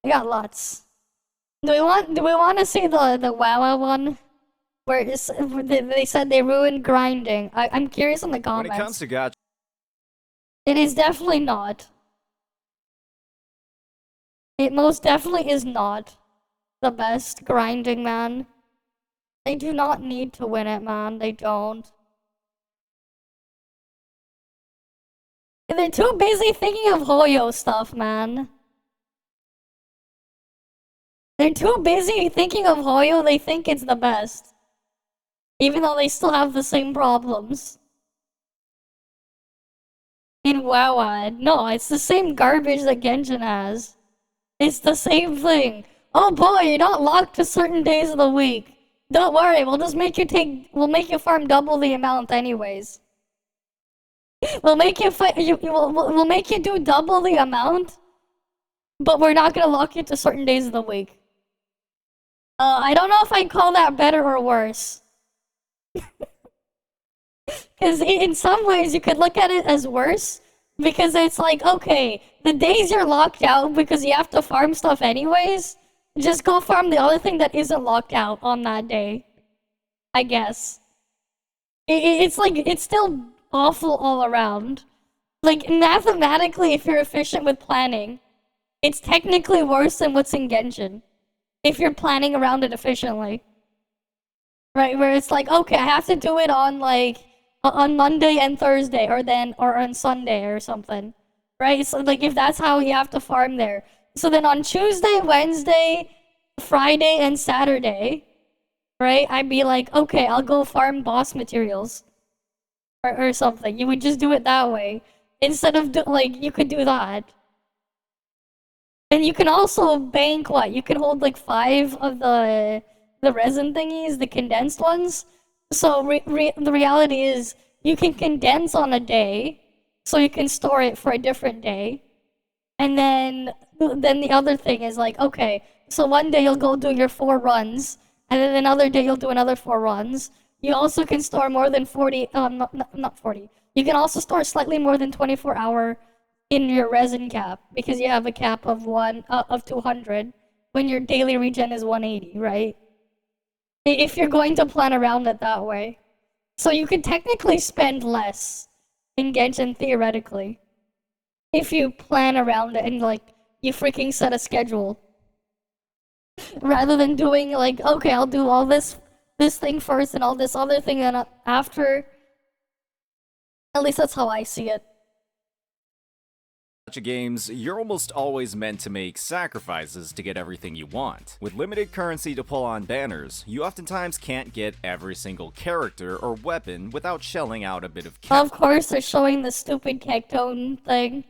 I got lots. Do we want to see the WuWa one? Where they said they ruined grinding. I'm curious in the comments. When it comes to gacha, It is definitely not. It most definitely is not the best grinding, man. They do not need to win it, man. They don't. They're too busy thinking of Hoyo stuff, man. They're too busy thinking of Hoyo, they think it's the best. Even though they still have the same problems. In WuWa, no, it's the same garbage that Genshin has. It's the same thing. Oh boy, you're not locked to certain days of the week. Don't worry, we'll make you farm double the amount anyways. We'll make you do double the amount, but we're not gonna lock you to certain days of the week. I don't know if I'd call that better or worse. Because in some ways you could look at it as worse, because it's like, okay, the days you're locked out because you have to farm stuff anyways, just go farm the other thing that isn't locked out on that day. I guess. It's like, it's still awful all around. Like, mathematically, if you're efficient with planning, it's technically worse than what's in Genshin. If you're planning around it efficiently. Right, where it's like, okay, I have to do it on, like, on Monday and Thursday, or on Sunday or something. Right, so, like, if that's how you have to farm there. So then on Tuesday, Wednesday, Friday, and Saturday, right, I'd be like, okay, I'll go farm boss materials. Or something. You would just do it that way. Instead of, you could do that. And you can also bank, what? You can hold, like, 5 of the resin thingies, the condensed ones. So the reality is, you can condense on a day, so you can store it for a different day. And then the other thing is like, okay, so one day you'll go do your 4 runs, and then another day you'll do another 4 runs. You also can store more than 40, not 40. You can also store slightly more than 24-hour in your resin cap, because you have a cap of 200 when your daily regen is 180, right? If you're going to plan around it that way. So you could technically spend less in Genshin, theoretically, if you plan around it and, like, you freaking set a schedule. Rather than doing, like, okay, I'll do all this thing first and all this other thing then after. At least that's how I see it. gacha games, you're almost always meant to make sacrifices to get everything you want. With limited currency to pull on banners, you oftentimes can't get every single character or weapon without shelling out a bit of cash. Of course, they're showing the stupid Cactone thing.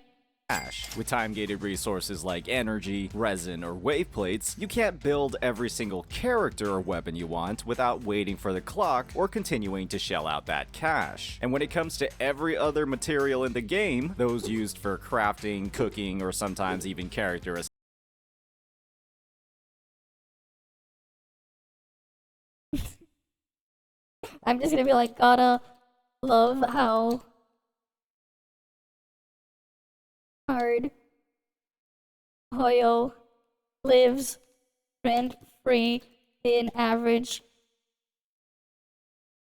With time-gated resources like energy, resin, or wave plates, you can't build every single character or weapon you want without waiting for the clock or continuing to shell out that cash. And when it comes to every other material in the game, those used for crafting, cooking, or sometimes even character I'm just gonna be like, gotta love how hard Hoyo lives rent-free in average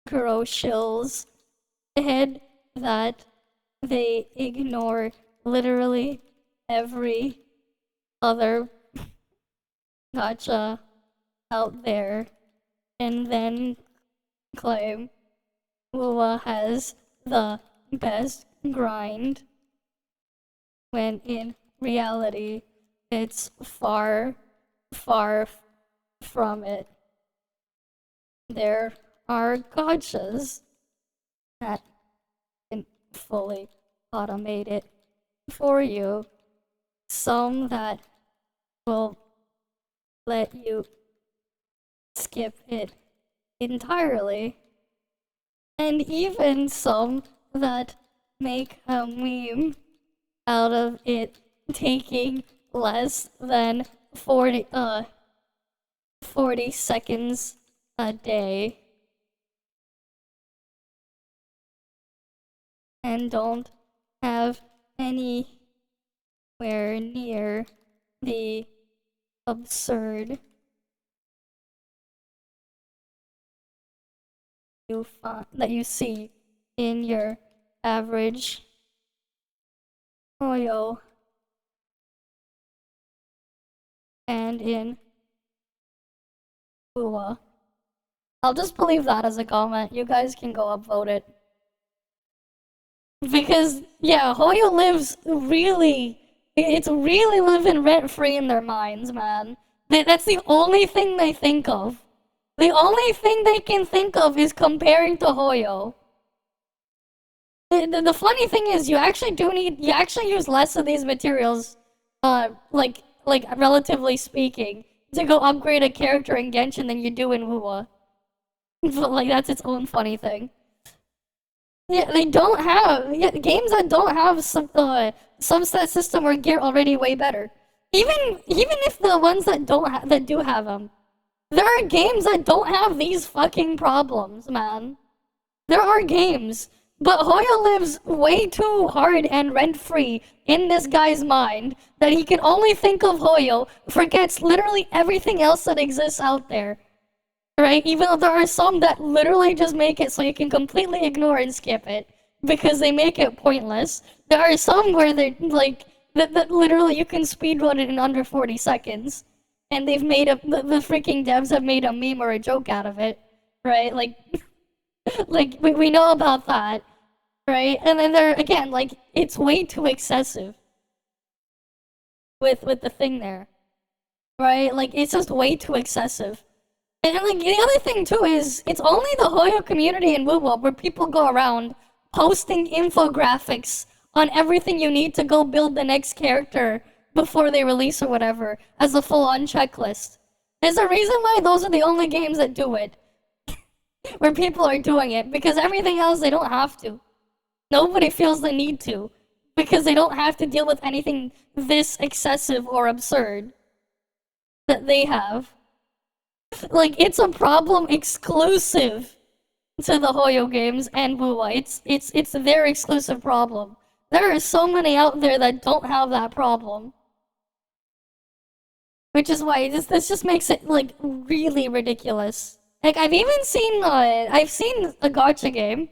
Kuro shills head that they ignore literally every other gacha out there and then claim WuWa has the best grind, when in reality it's far, far from it. There are gachas that can fully automate it for you. Some that will let you skip it entirely. And even some that make a meme out of it taking less than 40 seconds a day. And don't have anywhere near the absurd that you see in your average Hoyo and in WuWa. I'll just believe that as a comment. You guys can go upvote it. Because, yeah, Hoyo lives really... It's really living rent-free in their minds, man. That's the only thing they think of. The only thing they can think of is comparing to Hoyo. The funny thing is, you actually use less of these materials, like relatively speaking, to go upgrade a character in Genshin than you do in WuWa. But, like, that's its own funny thing. Yeah, they don't have... Yeah, games that don't have some subset system or gear already way better. Even if the ones that do have them. There are games that don't have these fucking problems, man. There are games. But Hoyo lives way too hard and rent-free in this guy's mind that he can only think of Hoyo, forgets literally everything else that exists out there. Right? Even though there are some that literally just make it so you can completely ignore and skip it because they make it pointless. There are some where they're like that literally you can speedrun it in under 40 seconds, and they've made the freaking devs have made a meme or a joke out of it, right? Like, we know about that, right? And then they're again like it's way too excessive with the thing there, right? Like it's just way too excessive. And like the other thing too is it's only the Hoyo community in WuWa where people go around posting infographics on everything you need to go build the next character before they release or whatever as a full-on checklist. There's a reason why those are the only games that do it. Where people are doing it, because everything else they don't have to. Nobody feels the need to, because they don't have to deal with anything this excessive or absurd that they have. Like, it's a problem exclusive to the Hoyo games and WuWa. It's their exclusive problem. There are so many out there that don't have that problem. Which is why this just makes it, like, really ridiculous. Like, I've even seen, I've seen a gacha game,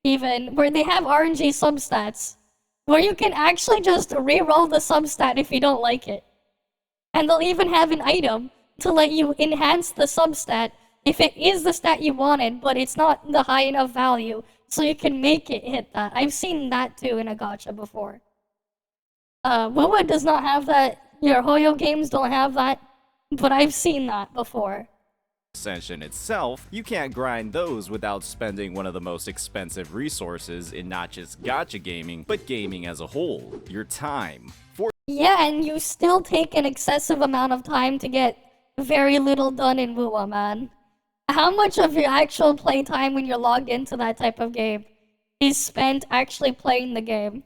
even, where they have RNG substats, where you can actually just re-roll the substat if you don't like it. And they'll even have an item to let you enhance the substat if it is the stat you wanted, but it's not the high enough value, so you can make it hit that. I've seen that too in a gacha before. WuWa does not have that. Your Hoyo games don't have that, but I've seen that before. Ascension itself, you can't grind those without spending one of the most expensive resources in not just gacha gaming, but gaming as a whole, your time. Yeah, and you still take an excessive amount of time to get very little done in WuWa, man. How much of your actual playtime when you're logged into that type of game is spent actually playing the game?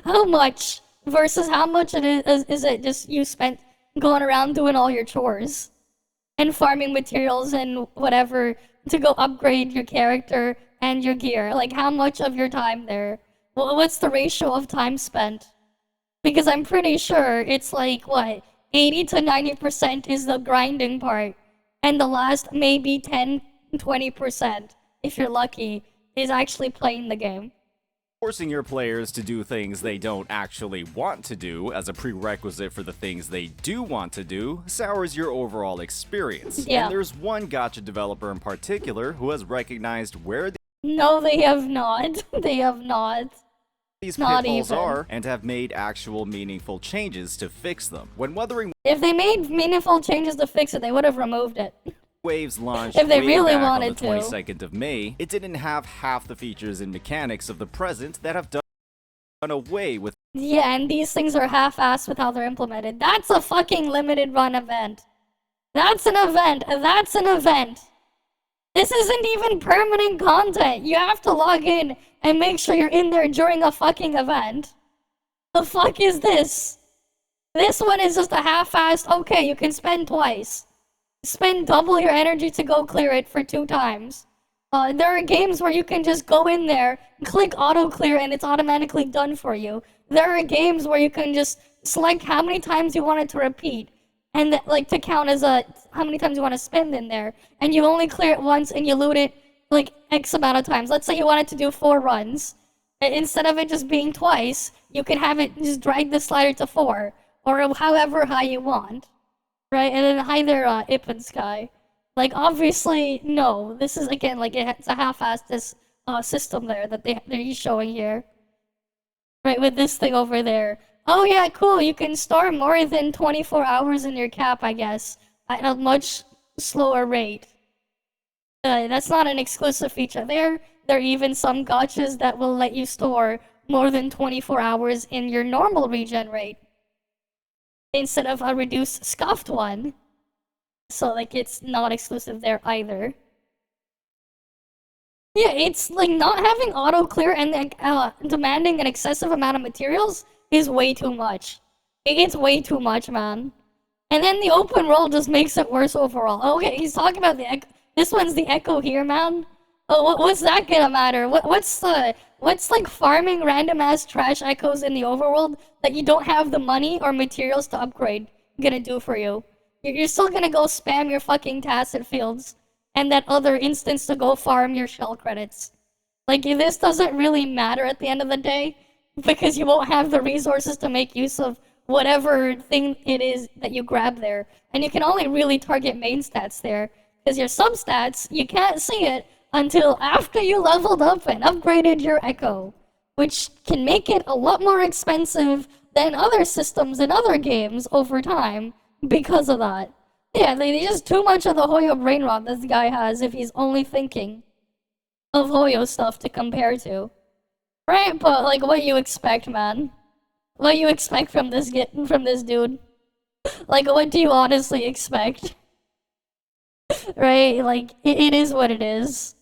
How much versus how much is it just you spent going around doing all your chores and farming materials and whatever to go upgrade your character and your gear? Like, how much of your time there? What's the ratio of time spent? Because I'm pretty sure it's like, what, 80 to 90% is the grinding part, and the last maybe 10-20%, if you're lucky, is actually playing the game. Forcing your players to do things they don't actually want to do as a prerequisite for the things they do want to do sours your overall experience. Yeah. And there's one gacha developer in particular who has recognized where No, they have not. They have not. these Not pitfalls even. are and have made actual meaningful changes to fix them. When Wuthering If they made meaningful changes to fix it, they would have removed it. Waves launched If they way really back wanted on the 22nd of May, it didn't have half the features and mechanics of the present that have done away with Yeah, and these things are half-assed with how they're implemented. That's a fucking limited run event. That's an event. That's an event. This isn't even permanent content. You have to log in and make sure you're in there during a fucking event. The fuck is this? This one is just a half-assed, okay, you can spend twice. Spend double your energy to go clear it for 2 times. There are games where you can just go in there, click auto-clear, and it's automatically done for you. There are games where you can just select how many times you want it to repeat, and that, like, to count as how many times you want to spend in there, and you only clear it once and you loot it like X amount of times. Let's say you wanted to do 4 runs. Instead of it just being twice, you can have it just drag the slider to 4, or however high you want, right? And then hi there, Ip and Sky. Like, obviously, no. This is, again, like, it's a half-assed system there that they're showing here. Right, with this thing over there. Oh yeah, cool, you can store more than 24 hours in your cap, I guess, at a much slower rate. That's not an exclusive feature. There are even some gachas that will let you store more than 24 hours in your normal regen rate, instead of a reduced scuffed one. So, like, it's not exclusive there either. Yeah, it's like not having auto clear and demanding an excessive amount of materials is way too much. It's way too much, man. And then the open world just makes it worse overall. Okay, he's talking about the echo. This one's the echo here, man. Oh, what's that gonna matter? What's like farming random ass trash echoes in the overworld that you don't have the money or materials to upgrade gonna do for you? You're still gonna go spam your fucking tacit fields and that other instance to go farm your shell credits. Like, this doesn't really matter at the end of the day, because you won't have the resources to make use of whatever thing it is that you grab there. And you can only really target main stats there, because your substats, you can't see it until after you leveled up and upgraded your Echo, which can make it a lot more expensive than other systems in other games over time because of that. Yeah, they just too much of the Hoyo brain rot this guy has if he's only thinking of Hoyo stuff to compare to. Right, but like, what you expect, man? What you expect from this dude? Like, what do you honestly expect? Right, like, it is what it is.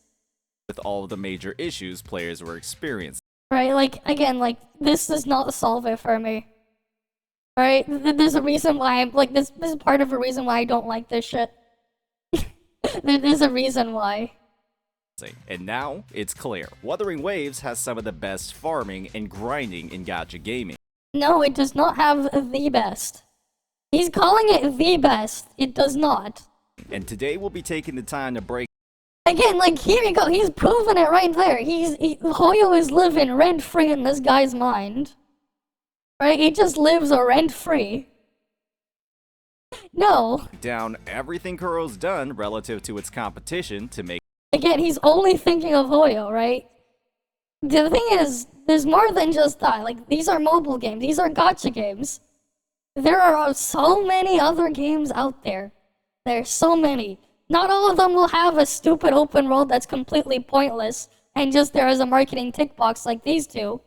With all of the major issues players were experiencing. Right, like, again, like, this does not solve it for me. Alright, there's a reason why I'm, like, this is part of a reason why I don't like this shit. There's a reason why. And now, it's clear. Wuthering Waves has some of the best farming and grinding in gacha gaming. No, it does not have the best. He's calling it the best. It does not. And today we'll be taking the time to break. Again, like, here you go. He's proven it right there. Hoyo is living rent-free in this guy's mind. Right? He just lives a rent-free. No. Down everything Kuro's done relative to its competition to make. Again, he's only thinking of Hoyo, right? The thing is, there's more than just that. Like, these are mobile games. These are gacha games. There are so many other games out there. There's so many. Not all of them will have a stupid open world that's completely pointless and just there as a marketing tick box like these two.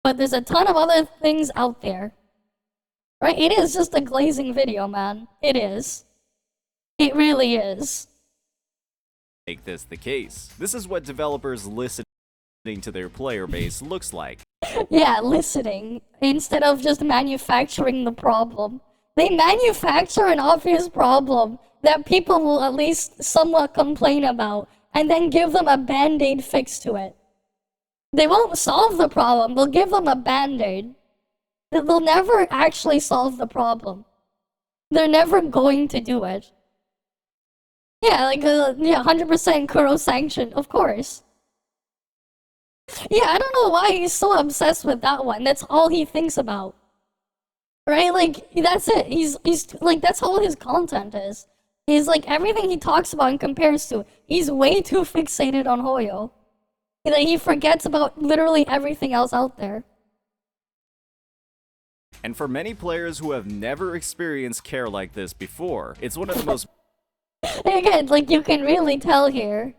But there's a ton of other things out there. Right? It is just a glazing video, man. It is. It really is. Make this the case. This is what developers listening to their player base looks like. Yeah, listening, instead of just manufacturing the problem. They manufacture an obvious problem that people will at least somewhat complain about, and then give them a band-aid fix to it. They won't solve the problem, they'll give them a band-aid. They'll never actually solve the problem. They're never going to do it. Yeah, like, 100% Kuro sanctioned, of course. Yeah, I don't know why he's so obsessed with that one. That's all he thinks about. Right? Like, that's it. He's like, that's all his content is. He's like, everything he talks about and compares to, he's way too fixated on Hoyo. He forgets about literally everything else out there. And for many players who have never experienced care like this before, it's one of the most... Again, like, you can really tell here.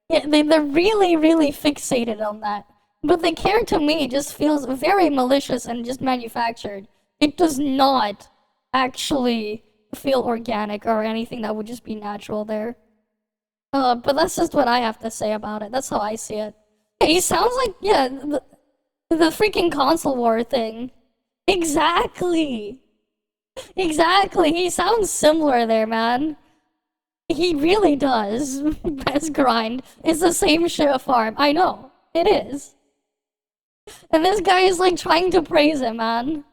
Yeah, they're really, really fixated on that. But the care to me just feels very malicious and just manufactured. It does not actually feel organic or anything that would just be natural there. But that's just what I have to say about it. That's how I see it. He sounds like, yeah, the freaking console war thing. Exactly. Exactly. He sounds similar there, man. He really does. Best grind. It's the same shit farm. I know. It is. And this guy is like trying to praise him, man.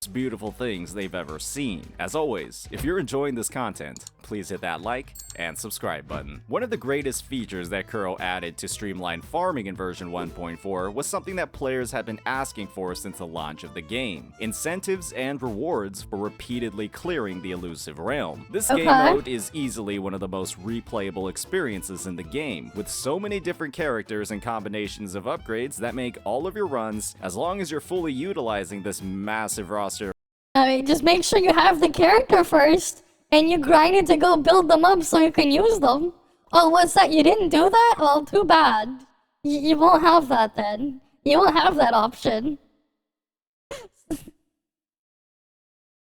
beautiful things they've ever seen. As always, if you're enjoying this content, please hit that like and subscribe button. One of the greatest features that Kuro added to streamline farming in version 1.4 was something that players had been asking for since the launch of the game: incentives and rewards for repeatedly clearing the elusive realm. This game mode is easily one of the most replayable experiences in the game, with so many different characters and combinations of upgrades that make all of your runs, as long as you're fully utilizing this massive roster. I mean, just make sure you have the character first, and you grind it to go build them up so you can use them. Oh, what's that? You didn't do that? Well, too bad. You won't have that then. You won't have that option.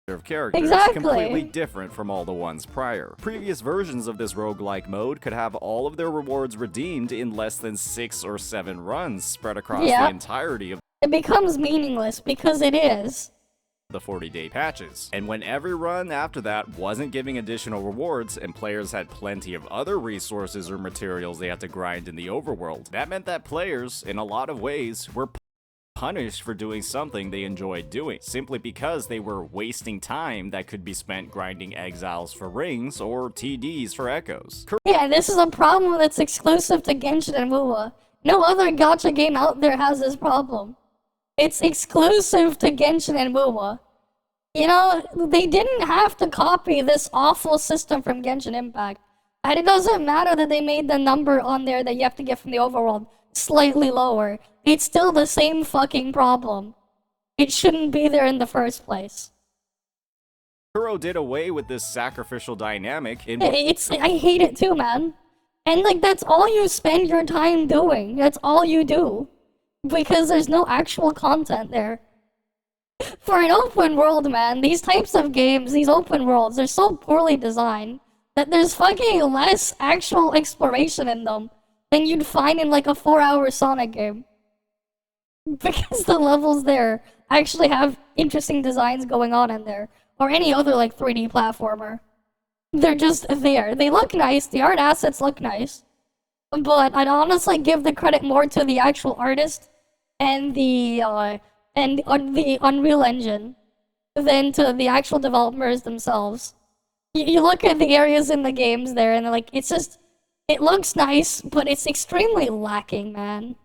Of characters completely different from all the ones prior. Previous versions of this roguelike mode could have all of their rewards redeemed in less than 6 or 7 runs spread across the entirety of it becomes meaningless because it is the 40-day patches. And when every run after that wasn't giving additional rewards and players had plenty of other resources or materials they had to grind in the overworld, that meant that players, in a lot of ways, were punished for doing something they enjoyed doing, simply because they were wasting time that could be spent grinding exiles for rings or TDs for echoes. Yeah, this is a problem that's exclusive to Genshin and WuWa. No other gacha game out there has this problem. It's exclusive to Genshin and WuWa. You know, they didn't have to copy this awful system from Genshin Impact. And it doesn't matter that they made the number on there that you have to get from the overworld slightly lower. It's still the same fucking problem. It shouldn't be there in the first place. Kuro did away with this sacrificial dynamic in I hate it too, man. And like, that's all you spend your time doing. That's all you do. Because there's no actual content there. For an open world, man, these types of games, these open worlds, they're so poorly designed that there's fucking less actual exploration in them than you'd find in like a 4-hour Sonic game. Because the levels there actually have interesting designs going on in there. Or any other like 3D platformer. They're just there. They look nice, the art assets look nice. But I'd honestly give the credit more to the actual artist and the Unreal Engine than to the actual developers themselves. You look at the areas in the games there, and like, it's just, it looks nice, but it's extremely lacking, man.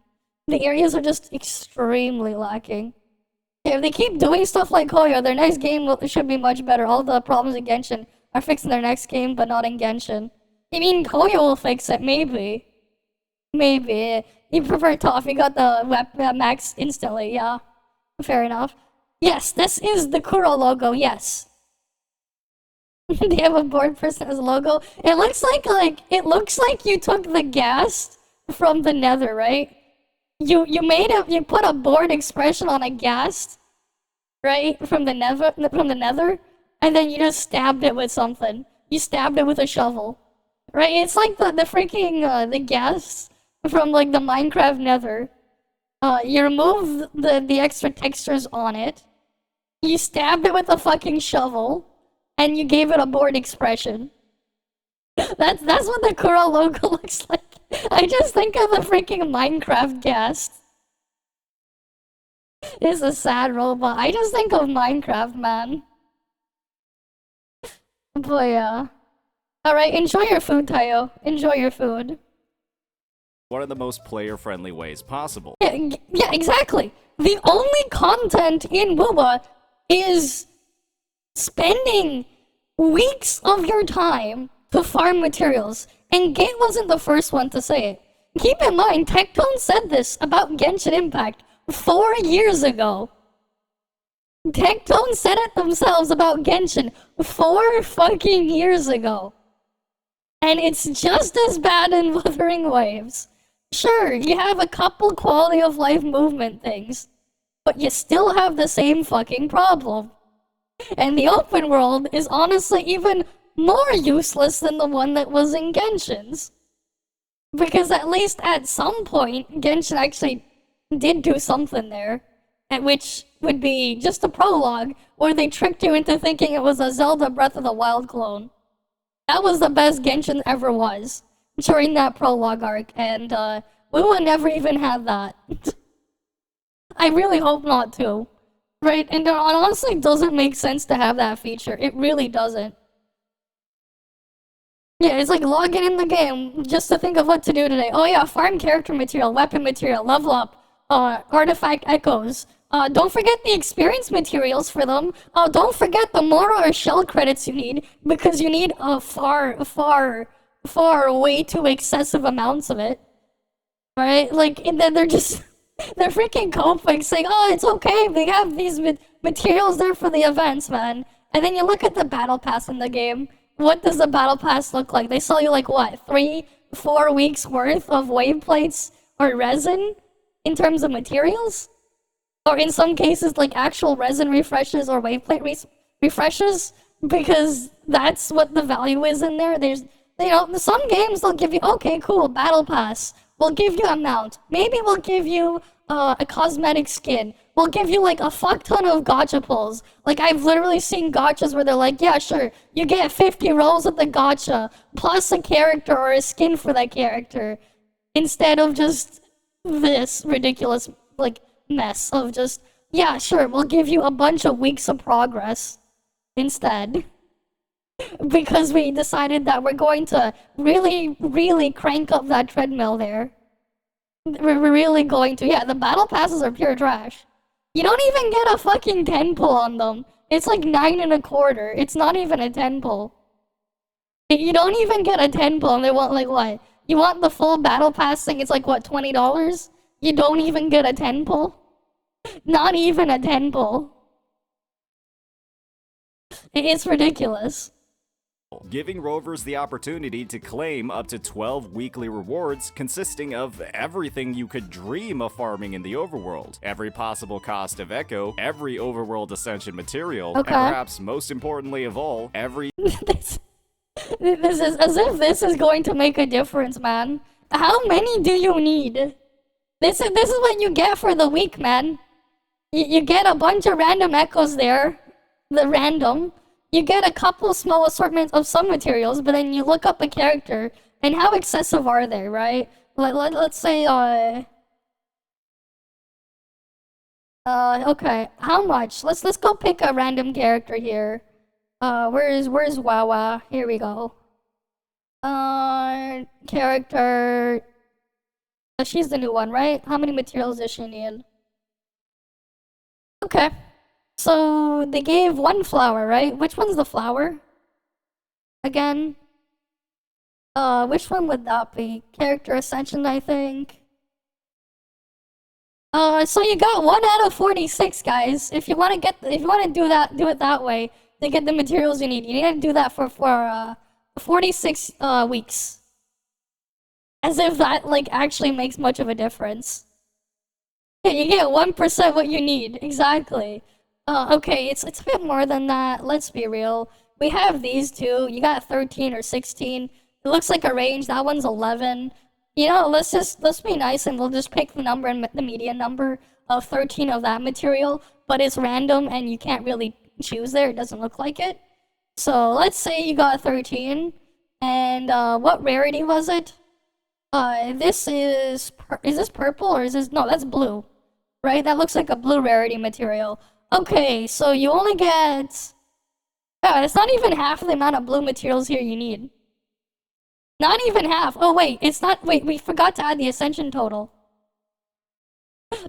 The areas are just extremely lacking. If they keep doing stuff like Koyo, their next game should be much better. All the problems in Genshin are fixed in their next game, but not in Genshin. I mean, Koyo will fix it, maybe. Maybe. You prefer Toph, you got the max instantly, yeah. Fair enough. Yes, this is the Kuro logo, yes. They have a board person as a logo. It looks like you took the ghast from the Nether, right? You put a bored expression on a ghast, right? From the Nether, and then you just stabbed it with something. You stabbed it with a shovel. Right? It's like the freaking the ghast from like the Minecraft Nether. You remove the extra textures on it. You stabbed it with a fucking shovel, and you gave it a bored expression. That's what the Kuro logo looks like. I just think of the freaking Minecraft ghast. It's a sad robot. I just think of Minecraft, man. But yeah. Alright, enjoy your food, Tayo. Enjoy your food. One of the most player-friendly ways possible. Yeah, exactly. The only content in WuWa is spending weeks of your time to farm materials. And Gate wasn't the first one to say it. Keep in mind, Tectone said this about Genshin Impact 4 years ago. Tectone said it themselves about Genshin 4 fucking years ago. And it's just as bad in Wuthering Waves. Sure, you have a couple quality of life movement things, but you still have the same fucking problem. And the open world is honestly even more useless than the one that was in Genshin's. Because at least at some point, Genshin actually did do something there, which would be just a prologue, where they tricked you into thinking it was a Zelda Breath of the Wild clone. That was the best Genshin ever was, during that prologue arc, and WuWa never even had that. I really hope not too. Right, and it honestly doesn't make sense to have that feature. It really doesn't. Yeah, it's like logging in the game just to think of what to do today. Oh yeah, farm character material, weapon material, level up, artifact echoes. Don't forget the experience materials for them. Don't forget the Mora or shell credits you need, because you need far way too excessive amounts of it. Right? Like, and then they're just, they're freaking coping, saying, oh, it's okay, they have these materials there for the events, man. And then you look at the battle pass in the game. What does the battle pass look like? They sell you like what, 3-4 weeks worth of wave plates or resin in terms of materials? Or in some cases, like actual resin refreshes or wave plate refreshes? Because that's what the value is in there. There's, you know, some games they'll give you, okay, cool, battle pass. We'll give you a mount. Maybe we'll give you a cosmetic skin. We'll give you like a fuck ton of gacha pulls. Like, I've literally seen gachas where they're like, yeah, sure, you get 50 rolls of the gacha, plus a character or a skin for that character. Instead of just this ridiculous, like, mess of just, yeah, sure, we'll give you a bunch of weeks of progress instead. Because we decided that we're going to really crank up that treadmill there. We're really going to. Yeah, the battle passes are pure trash. You don't even get a fucking 10 pull on them. It's like 9 1/4. It's not even a 10 pull. You don't even get a 10 pull, and they want like what? You want the full battle pass thing? It's like what, $20? You don't even get a 10 pull? Not even a 10 pull. It's ridiculous. Giving rovers the opportunity to claim up to 12 weekly rewards consisting of everything you could dream of farming in the overworld, every possible cost of echo, every overworld ascension material, Okay. and perhaps most importantly of all, every this is as if this is going to make a difference, man. How many do you need? This is what you get for the week, man. You get a bunch of random echoes there, the random. You get a couple small assortments of some materials, but then you look up a character, and how excessive are they, right? Let's say, okay, how much? Let's go pick a random character here. Where's WuWa? Here we go. Character. She's the new one, right? How many materials does she need? Okay. So they gave one flower, right? Which one's the flower? Again? Which one would that be? Character Ascension, I think. So you got 1 out of 46, guys. If you want to do it that way to get the materials you need. You need to do that for 46 weeks. As if that like actually makes much of a difference. Yeah, you get 1% what you need, exactly. Okay, it's a bit more than that. Let's be real. We have these two. You got 13 or 16. It looks like a range. That one's 11. You know, let's be nice and we'll just pick the number and the median number of 13 of that material. But it's random and you can't really choose there. It doesn't look like it. So let's say you got 13. And what rarity was it? This is this purple or is this, no, that's blue. Right? That looks like a blue rarity material. Okay, so you only get... God, it's not even half the amount of blue materials here you need. Not even half. Oh, wait, it's not... Wait, we forgot to add the ascension total.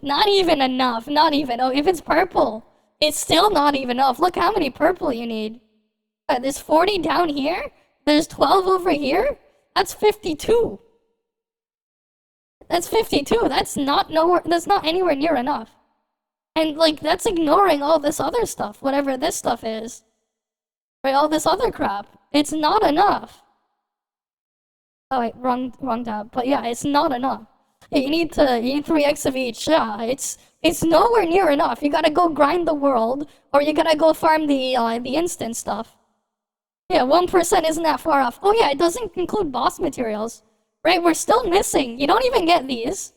Not even enough. Not even. Oh, if it's purple, it's still not even enough. Look how many purple you need. There's 40 down here. There's 12 over here. That's 52. That's 52. That's not anywhere near enough. And, like, that's ignoring all this other stuff, whatever this stuff is. Right, all this other crap. It's not enough. Oh, wait, wrong tab. But yeah, it's not enough. You need 3x of each. Yeah, it's nowhere near enough. You gotta go grind the world, or you gotta go farm the instant stuff. Yeah, 1% isn't that far off. Oh yeah, it doesn't include boss materials. Right, we're still missing. You don't even get these.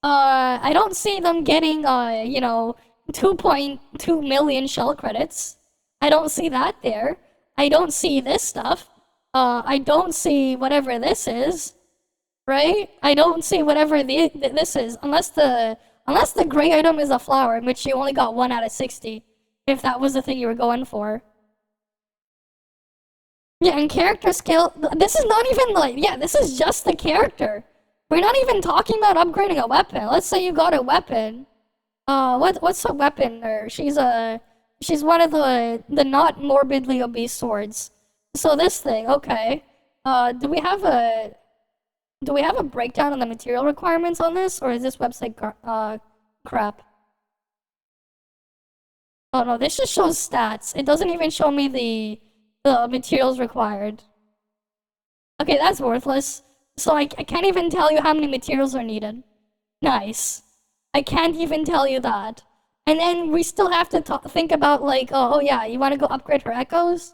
I don't see them getting, 2.2 million shell credits. I don't see that there. I don't see this stuff. I don't see whatever this is. Right? I don't see whatever this is. Unless the Unless the gray item is a flower, in which you only got 1 out of 60, if that was the thing you were going for. Yeah, and character skill, this is not even like, yeah, this is just the character. We're not even talking about upgrading a weapon. Let's say you got a weapon. What's a weapon? Or she's one of the not morbidly obese swords. So this thing, okay. Do we have a breakdown on the material requirements on this, or is this website crap? Oh no, this just shows stats. It doesn't even show me the materials required. Okay, that's worthless. So I can't even tell you how many materials are needed. Nice. I can't even tell you that. And then we still have to think about, like, oh yeah, you want to go upgrade her echoes?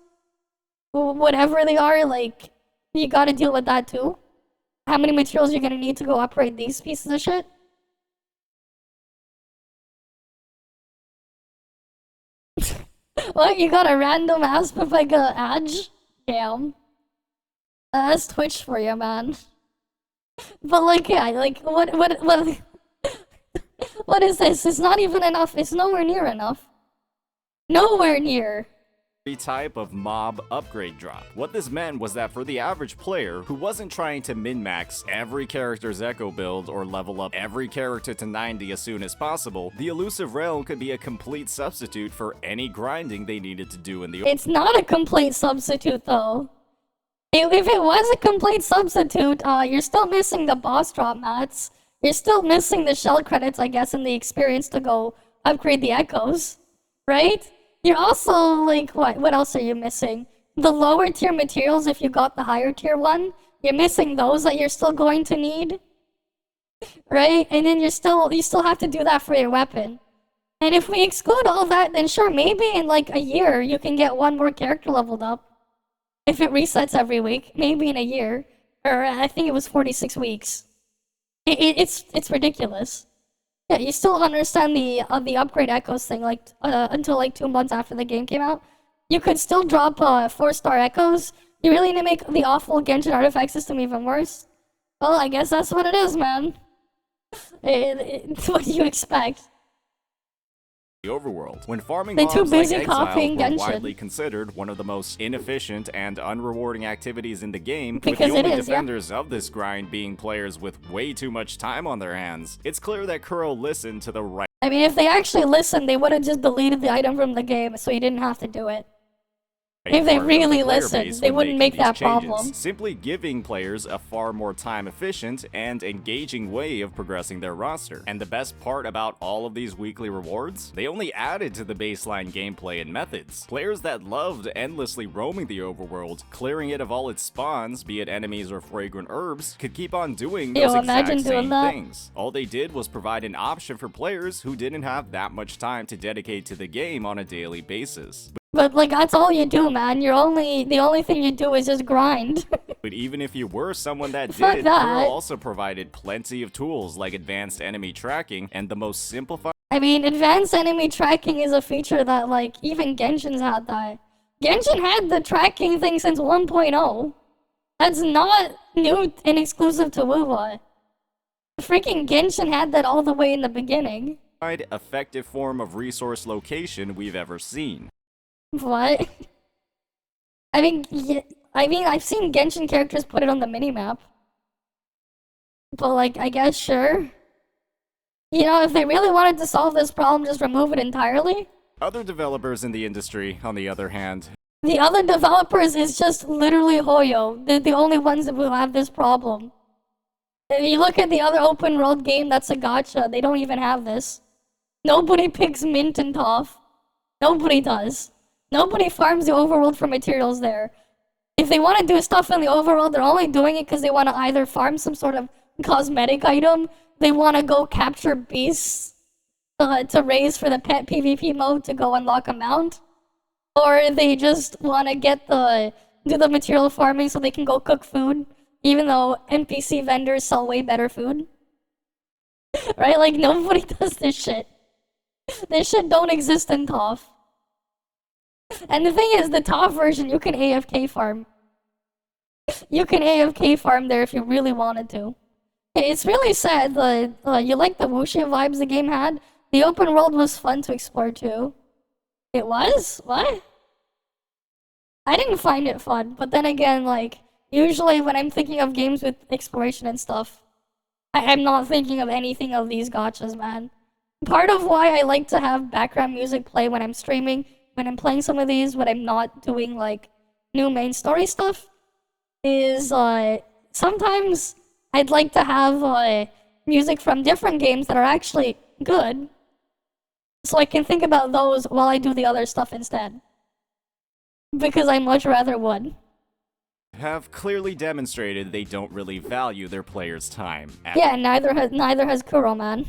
Whatever they are, like, you gotta deal with that too. How many materials you're gonna need to go upgrade these pieces of shit? What, you got a random ass Papega Edge? Damn. That's Twitch for you, man. But like, yeah, like, what is this? It's not even enough. It's nowhere near enough. Nowhere near. Type of mob upgrade drop. What this meant was that for the average player who wasn't trying to min-max every character's echo build or level up every character to 90 as soon as possible, the elusive realm could be a complete substitute for any grinding they needed to do in the— It's not a complete substitute though. If it was a complete substitute, you're still missing the boss drop mats. You're still missing the shell credits, I guess, and the experience to go upgrade the echoes, right? You're also, like, what else are you missing? The lower tier materials, if you got the higher tier one, you're missing those that you're still going to need, right? And then you still have to do that for your weapon. And if we exclude all that, then sure, maybe in like a year, you can get one more character leveled up. If it resets every week, maybe in a year, or I think it was 46 weeks. It's ridiculous. Yeah, you still understand the upgrade echoes thing, like, until like 2 months after the game came out. You could still drop 4-star echoes. You really need to make the awful Genshin artifact system even worse? Well, I guess that's what it is, man. What do you expect? the overworld. When farming They're mobs too like busy Exile copying were Genshin. widely considered one of the most inefficient and unrewarding activities in the game, Because with the it only is, yeah. defenders of this grind being players with way too much time on their hands, it's clear that Kuro listened to the right I mean, if they actually listened, they would have just deleted the item from the game, so you didn't have to do it. If they part of the really player listened, base they when wouldn't making make that these changes, problem. simply giving players a far more time-efficient and engaging way of progressing their roster. And the best part about all of these weekly rewards? They only added to the baseline gameplay and methods. Players that loved endlessly roaming the overworld, clearing it of all its spawns, be it enemies or fragrant herbs, could keep on doing those imagine exact doing same that. things. All they did was provide an option for players who didn't have that much time to dedicate to the game on a daily basis. But, like, that's all you do, man. The only thing you do is just grind. But even if you were someone that Fuck did, that. Kuro also provided plenty of tools like advanced enemy tracking and the most simplified I mean, advanced enemy tracking is a feature that, like, even Genshin's had that. Genshin had the tracking thing since 1.0. That's not new and exclusive to WuWa. Freaking Genshin had that all the way in the beginning. effective form of resource location we've ever seen. What? I mean, I've seen Genshin characters put it on the minimap. But, like, I guess, sure. You know, if they really wanted to solve this problem, just remove it entirely. Other developers in the industry, on the other hand, The other developers is just literally Hoyo. They're the only ones that will have this problem. If you look at the other open world game that's a gacha, they don't even have this. Nobody picks Mint and Toph. Nobody does. Nobody farms the overworld for materials there. If they want to do stuff in the overworld, they're only doing it because they want to either farm some sort of cosmetic item, they want to go capture beasts to raise for the pet PvP mode to go unlock a mount, or they just want to do the material farming so they can go cook food, even though NPC vendors sell way better food. Right? Like, nobody does this shit. This shit don't exist in Toph. And the thing is, the Toph version, you can AFK farm. You can AFK farm there if you really wanted to. It's really sad that you like the wuxia vibes the game had. The open world was fun to explore too. It was? What? I didn't find it fun, but then again, like, usually when I'm thinking of games with exploration and stuff, I'm not thinking of anything of these gachas, man. Part of why I like to have background music play when I'm streaming, when I'm playing some of these, when I'm not doing, like, new main story stuff, is, sometimes I'd like to have, music from different games that are actually good, so I can think about those while I do the other stuff instead. Because I much rather would. Have clearly demonstrated they don't really value their players' time. Yeah, neither has Kuro, man.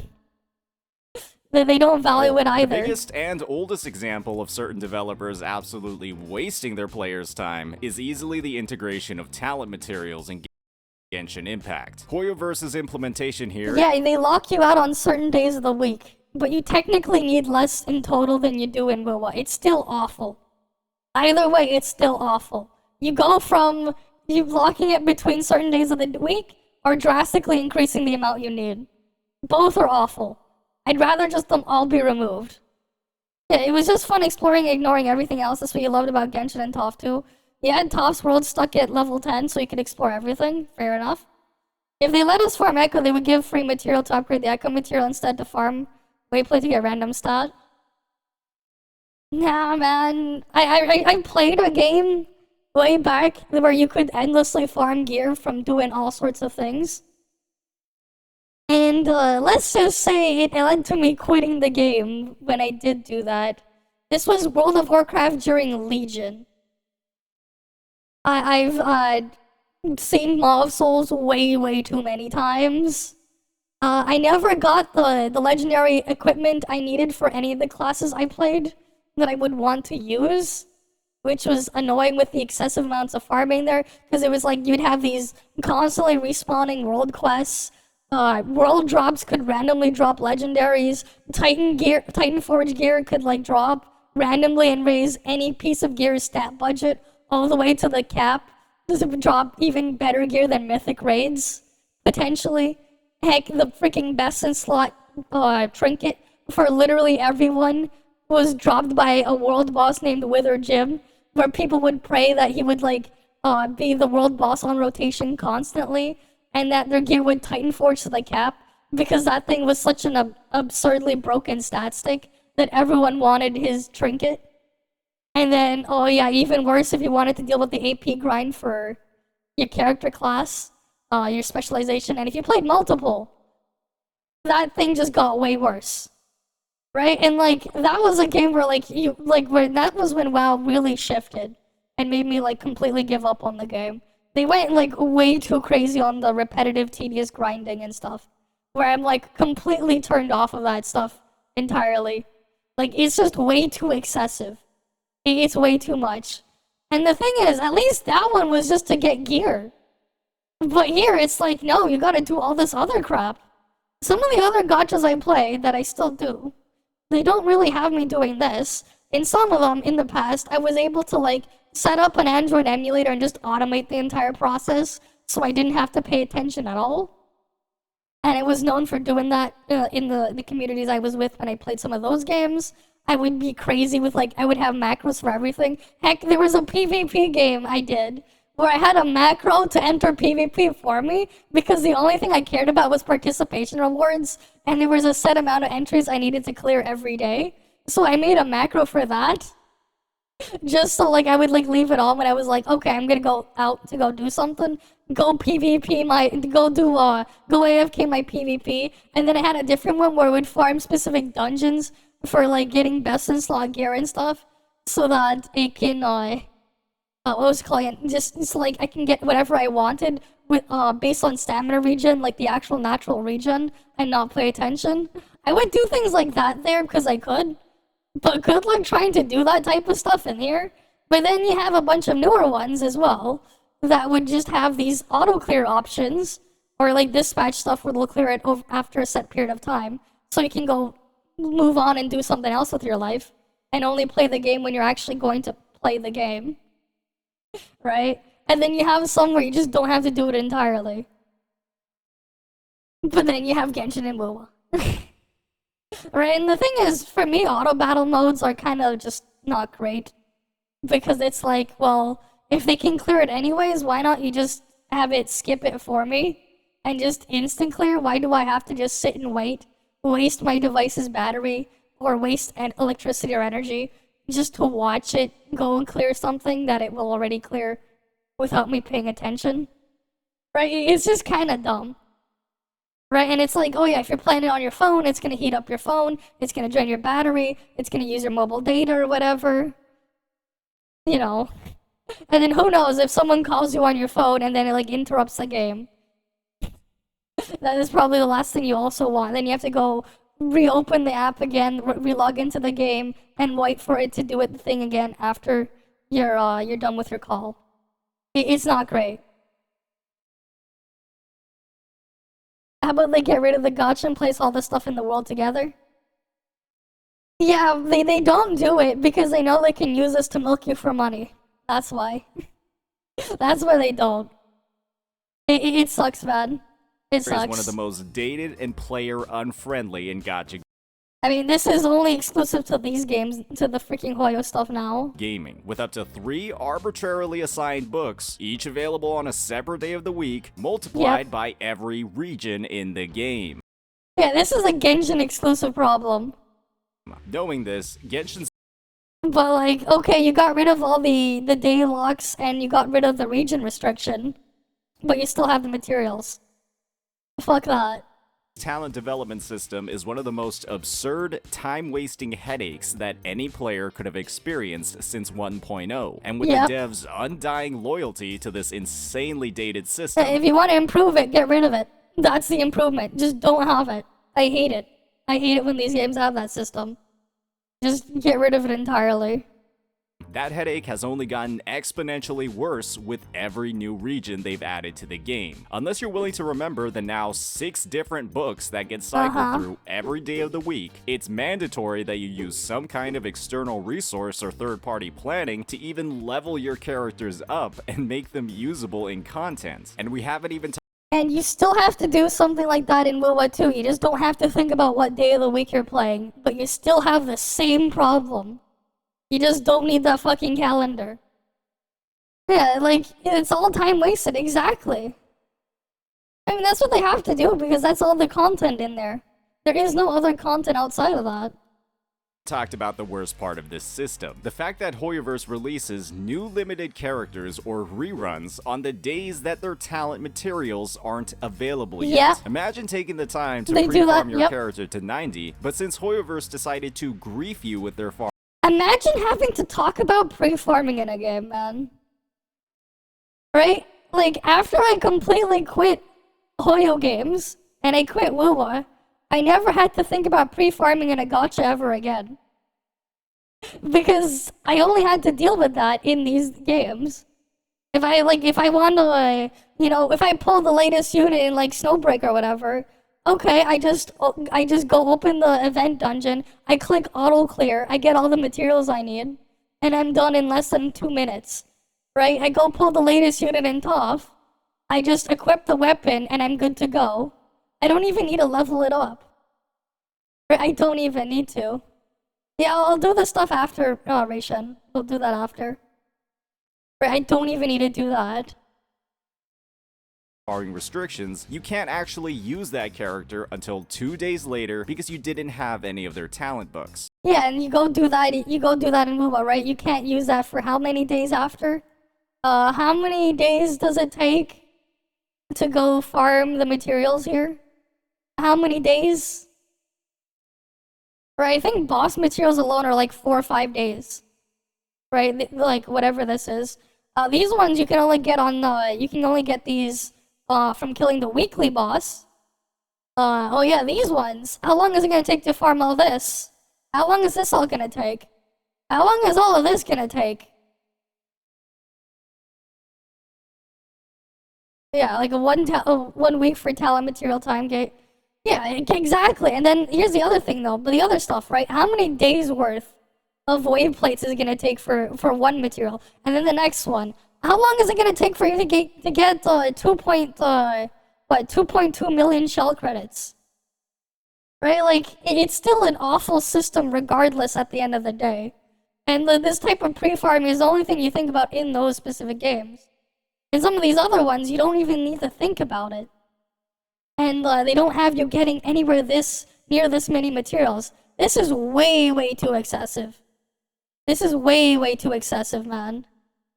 They don't value it either. The biggest and oldest example of certain developers absolutely wasting their players' time is easily the integration of talent materials in Genshin Impact. Hoyoverse's implementation here... Yeah, they lock you out on certain days of the week, but you technically need less in total than you do in WuWa. It's still awful. Either way, it's still awful. You go from you locking it between certain days of the week or drastically increasing the amount you need. Both are awful. I'd rather just them all be removed. Yeah, it was just fun exploring, ignoring everything else. That's what you loved about Genshin and ToF too. You had ToF's world stuck at level 10 so you could explore everything. Fair enough. If they let us farm Echo, they would give free material to upgrade the Echo material instead to farm Wayplay to get random stat. Nah, man. I played a game way back where you could endlessly farm gear from doing all sorts of things. And let's just say it led to me quitting the game when I did do that. This was World of Warcraft during Legion. I've seen Maw Souls way too many times. I never got the legendary equipment I needed for any of the classes I played that I would want to use, which was annoying with the excessive amounts of farming there, because it was like you'd have these constantly respawning world quests. World drops could randomly drop legendaries. Titan Forge gear could like drop randomly and raise any piece of gear's stat budget all the way to the cap. This would drop even better gear than mythic raids, potentially. Heck, the freaking best in slot trinket for literally everyone was dropped by a world boss named Wither Jim, where people would pray that he would like be the world boss on rotation constantly, and that their gear would Titan Forge to the cap, because that thing was such an absurdly broken stat stick that everyone wanted his trinket. And then, oh yeah, even worse if you wanted to deal with the AP grind for your character class, your specialization, and if you played multiple, that thing just got way worse. Right? And like, that was a game where that was when WoW really shifted and made me like completely give up on the game. They went like way too crazy on the repetitive, tedious grinding and stuff, where I'm like completely turned off of that stuff entirely. Like, it's just way too excessive. It's way too much. And the thing is, at least that one was just to get gear. But here, it's like, no, you gotta do all this other crap. Some of the other gachas I play, that I still do, they don't really have me doing this. In some of them, in the past, I was able to, like, set up an Android emulator and just automate the entire process, so I didn't have to pay attention at all. And I was known for doing that in the communities I was with when I played some of those games. I would be crazy with, like, I would have macros for everything. Heck, there was a PvP game I did where I had a macro to enter PvP for me because the only thing I cared about was participation rewards, and there was a set amount of entries I needed to clear every day. So I made a macro for that, just so like I would like leave it on when I was like, okay, I'm gonna go out to go do something, go PvP go AFK my PvP, and then I had a different one where I would farm specific dungeons for like getting best in slot gear and stuff, so that it can what was it called? Just so like I can get whatever I wanted with based on stamina region, like the actual natural region, and not pay attention. I would do things like that there because I could, but good luck trying to do that type of stuff in here. But then you have a bunch of newer ones as well that would just have these auto clear options, or like dispatch stuff where they'll clear it after a set period of time, so you can go move on and do something else with your life, and only play the game when you're actually going to play the game. Right? And then you have some where you just don't have to do it entirely. But then you have Genshin and WuWa. Right, and the thing is, for me, auto battle modes are kind of just not great. Because it's like, well, if they can clear it anyways, why not you just have it skip it for me? And just instant clear? Why do I have to just sit and wait? Waste my device's battery? Or waste electricity or energy? Just to watch it go and clear something that it will already clear without me paying attention? Right, it's just kind of dumb. Right, and it's like, oh yeah, if you're playing it on your phone, it's gonna heat up your phone, it's gonna drain your battery, it's gonna use your mobile data or whatever. You know. And then who knows if someone calls you on your phone and then it like interrupts the game. That is probably the last thing you also want. Then you have to go reopen the app again, re-log into the game, and wait for it to do the thing again after you're done with your call. It's not great. How about they get rid of the gacha and place all the stuff in the world together? Yeah, they don't do it because they know they can use this to milk you for money. That's why. That's why they don't. It sucks, man. It sucks. Is one of the most dated and player unfriendly in gacha I mean, this is only exclusive to these games, to the freaking Hoyo stuff now. gaming, with up to 3 arbitrarily assigned books, each available on a separate day of the week, multiplied by every region in the game. Yeah, this is a Genshin exclusive problem. Knowing this, Genshin. But like, okay, you got rid of all the day locks and you got rid of the region restriction, but you still have the materials. Fuck that. Talent development system is one of the most absurd, time-wasting headaches that any player could have experienced since 1.0, and with the devs' undying loyalty to this insanely dated system. If you want to improve it, get rid of it. That's the improvement. Just don't have it. I hate it. I hate it when these games have that system. Just get rid of it entirely. That headache has only gotten exponentially worse with every new region they've added to the game. Unless you're willing to remember the now 6 different books that get cycled through every day of the week, it's mandatory that you use some kind of external resource or third-party planning to even level your characters up and make them usable in content. And we haven't even And you still have to do something like that in WuWa too. You just don't have to think about what day of the week you're playing, but you still have the same problem. You just don't need that fucking calendar. Yeah, like, it's all time wasted, exactly. I mean, that's what they have to do, because that's all the content in there. There is no other content outside of that. talked about the worst part of this system. The fact that Hoyoverse releases new limited characters or reruns on the days that their talent materials aren't available yet. Yeah. Imagine taking the time to pre-farm your character to 90, but since Hoyoverse decided to grief you with their farm. Imagine having to talk about pre-farming in a game, man. Right? Like, after I completely quit Hoyo games, and I quit WuWa, I never had to think about pre-farming in a gacha ever again. Because I only had to deal with that in these games. If I want to, if I pull the latest unit in, like, Snowbreak or whatever, okay, I just go open the event dungeon, I click auto clear, I get all the materials I need, and I'm done in less than 2 minutes. Right? I go pull the latest unit in Toph, I just equip the weapon, and I'm good to go. I don't even need to level it up. I don't even need to. Yeah, I'll do the stuff after Ration. We'll do that after. I don't even need to do that. Barring restrictions, you can't actually use that character until 2 days later because you didn't have any of their talent books. Yeah, and you go do that in WuWa, right? You can't use that for how many days after? How many days does it take to go farm the materials here? How many days? Right, I think boss materials alone are like 4 or 5 days. Right, like whatever this is. These ones you can only get you can only get these from killing the weekly boss. Oh yeah, these ones. How long is it gonna take to farm all this? How long is this all gonna take? How long is all of this gonna take? Yeah, like a 1 week for talent material time gate. Yeah, exactly. And then here's the other thing though, but the other stuff, right? How many days worth of wave plates is it gonna take for one material? And then the next one. How long is it gonna take for you to get 2.1 what, 2.2 million shell credits. Right? Like, it's still an awful system regardless at the end of the day. And this type of pre-farm is the only thing you think about in those specific games. In some of these other ones, you don't even need to think about it. And they don't have you getting anywhere near this many materials. This is way, way too excessive. This is way, way too excessive, man.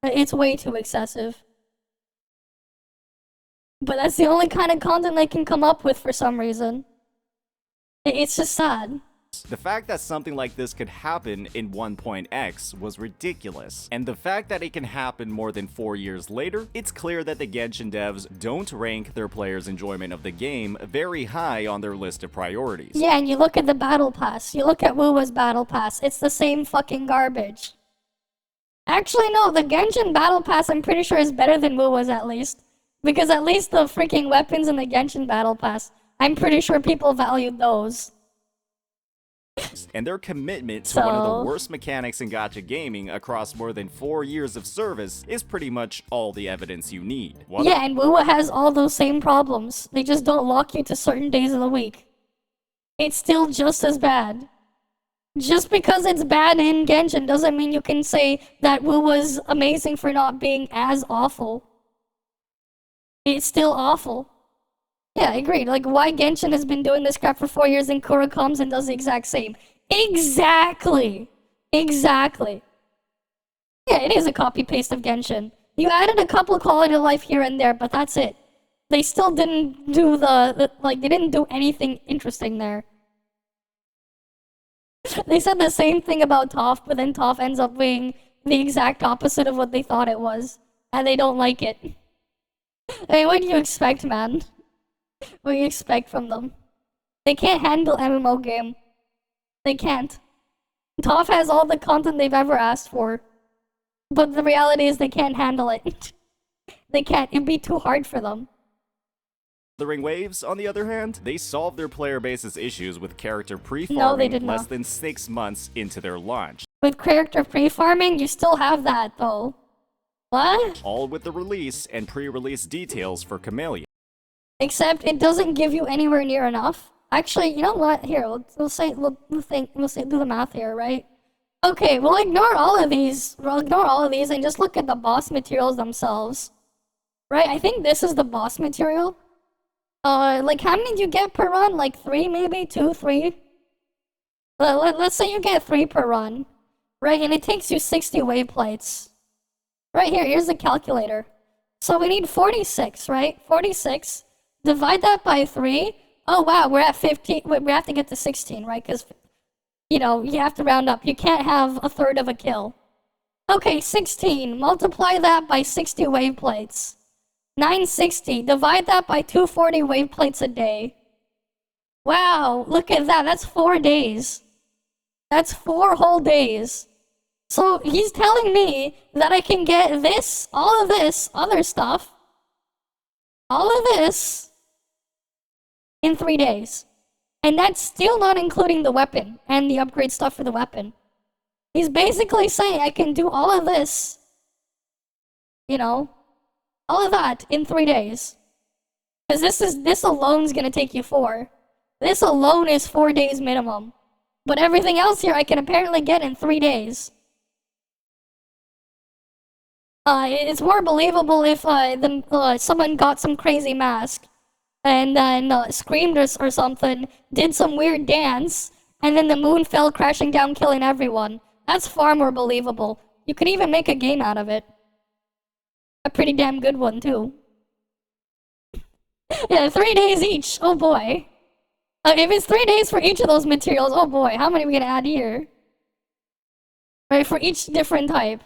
It's way too excessive. But that's the only kind of content they can come up with for some reason. It's just sad. The fact that something like this could happen in 1.x was ridiculous, and the fact that it can happen more than 4 years later, it's clear that the Genshin devs don't rank their players' enjoyment of the game very high on their list of priorities. Yeah, and you look at the battle pass, you look at WuWa's battle pass, it's the same fucking garbage. Actually, no, the Genshin battle pass I'm pretty sure is better than WuWa's at least, because at least the freaking weapons in the Genshin battle pass, I'm pretty sure people valued those. And their commitment to one of the worst mechanics in gacha gaming across more than 4 years of service is pretty much all the evidence you need. Yeah, and WuWa has all those same problems. They just don't lock you to certain days of the week. It's still just as bad. Just because it's bad in Genshin doesn't mean you can say that WuWa's amazing for not being as awful. It's still awful. Yeah, I agree. Like, why Genshin has been doing this crap for 4 years and Kura comes and does the exact same. Exactly! Exactly. Yeah, it is a copy-paste of Genshin. You added a couple of quality of life here and there, but that's it. They still didn't do they didn't do anything interesting there. They said the same thing about Toph, but then Toph ends up being the exact opposite of what they thought it was. And they don't like it. I mean, what do you expect, man? What do you expect from them? They can't handle MMO game. They can't. Toph has all the content they've ever asked for. But the reality is they can't handle it. They can't. It'd be too hard for them. The Ring Waves, on the other hand, they solved their player base's issues with character pre-farming No, they did less not. than 6 months into their launch. With character pre-farming, you still have that, though. What? All with the release and pre-release details for Chameleon. Except it doesn't give you anywhere near enough. Actually, you know what? Here, we'll do the math here, right? Okay, we'll ignore all of these. We'll ignore all of these and just look at the boss materials themselves. Right? I think this is the boss material. Like, how many do you get per run? Like 3, maybe? 2, 3? Let's say you get 3 per run. Right? And it takes you 60 wave plates. Right here, here's the calculator. So we need 46, right? 46. Divide that by 3. Oh wow, we're at 15. We have to get to 16, right? Because, you know, you have to round up. You can't have a third of a kill. Okay, 16. Multiply that by 60 wave plates. 960. Divide that by 240 wave plates a day. Wow, look at that. That's 4 days. That's 4 whole days. So he's telling me that I can get this, all of this, other stuff, all of this, in 3 days. And that's still not including the weapon and the upgrade stuff for the weapon. He's basically saying I can do all of this, you know, all of that in 3 days. Because this alone is going to take you 4. This alone is 4 days minimum. But everything else here I can apparently get in 3 days. It's more believable if someone got some crazy mask and then screamed or something, did some weird dance, and then the moon fell crashing down, killing everyone. That's far more believable. You could even make a game out of it. A pretty damn good one, too. Yeah, 3 days each. Oh boy. If it's 3 days for each of those materials, oh boy, how many are we gonna add here? Right, for each different type.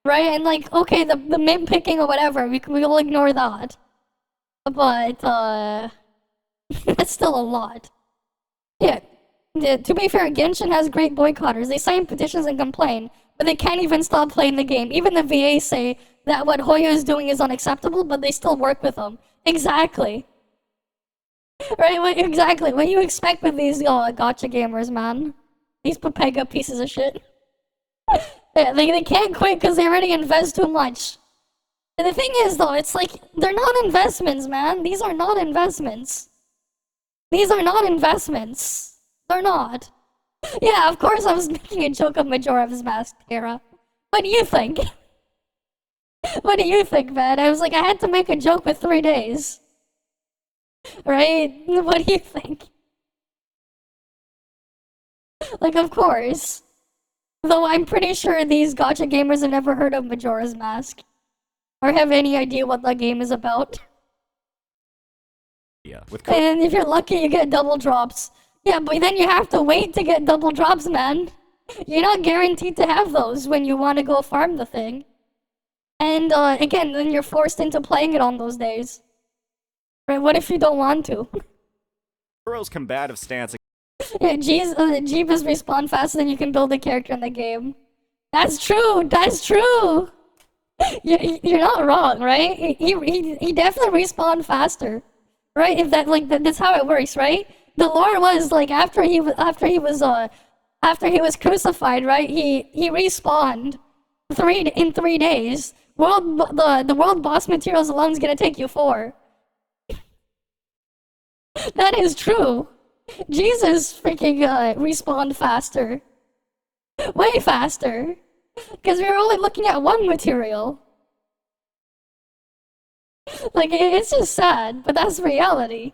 Right, and like, okay, the mid picking or whatever, we will ignore that. But, that's still a lot. Yeah, to be fair, Genshin has great boycotters. They sign petitions and complain, but they can't even stop playing the game. Even the VA say that what Hoya is doing is unacceptable, but they still work with them. Exactly. Right, exactly. What do you expect with these gacha gamers, man? These Pepega pieces of shit. Yeah, they can't quit because they already invest too much. And the thing is, though, it's like, they're not investments, man. These are not investments. These are not investments. They're not. Yeah, of course I was making a joke of Majorev's Mask, Kara. What do you think? What do you think, man? I was like, I had to make a joke with 3 days. Right? What do you think? Like, of course. Though I'm pretty sure these gacha gamers have never heard of Majora's Mask. Or have any idea what that game is about. Yeah. And if you're lucky, you get double drops. Yeah, but then you have to wait to get double drops, man. You're not guaranteed to have those when you want to go farm the thing. And, again, then you're forced into playing it on those days. Right, what if you don't want to? Kuro's combative stance. Yeah, Jeebus respawn faster than you can build a character in the game. That's true, that's true! You're not wrong, right? He definitely respawned faster. Right, if that, like, that's how it works, right? The lore was, like, after he was crucified, right, he respawned in 3 days. The world boss materials alone is gonna take you 4. That is true. Jesus freaking respawned faster. Way faster. Because we were only looking at one material. Like, it's just sad, but that's reality.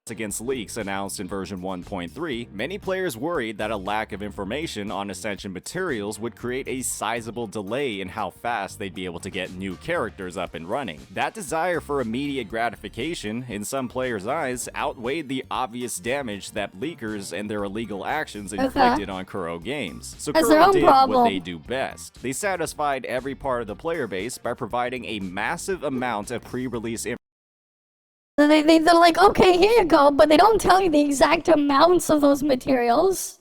Against leaks announced in version 1.3, many players worried that a lack of information on Ascension materials would create a sizable delay in how fast they'd be able to get new characters up and running. That desire for immediate gratification, in some players' eyes, outweighed the obvious damage that leakers and their illegal actions inflicted on Kuro games. So Kuro did what they do best. They satisfied every part of the player base by providing a massive amount of pre-release information. They're like, okay, here you go, but they don't tell you the exact amounts of those materials.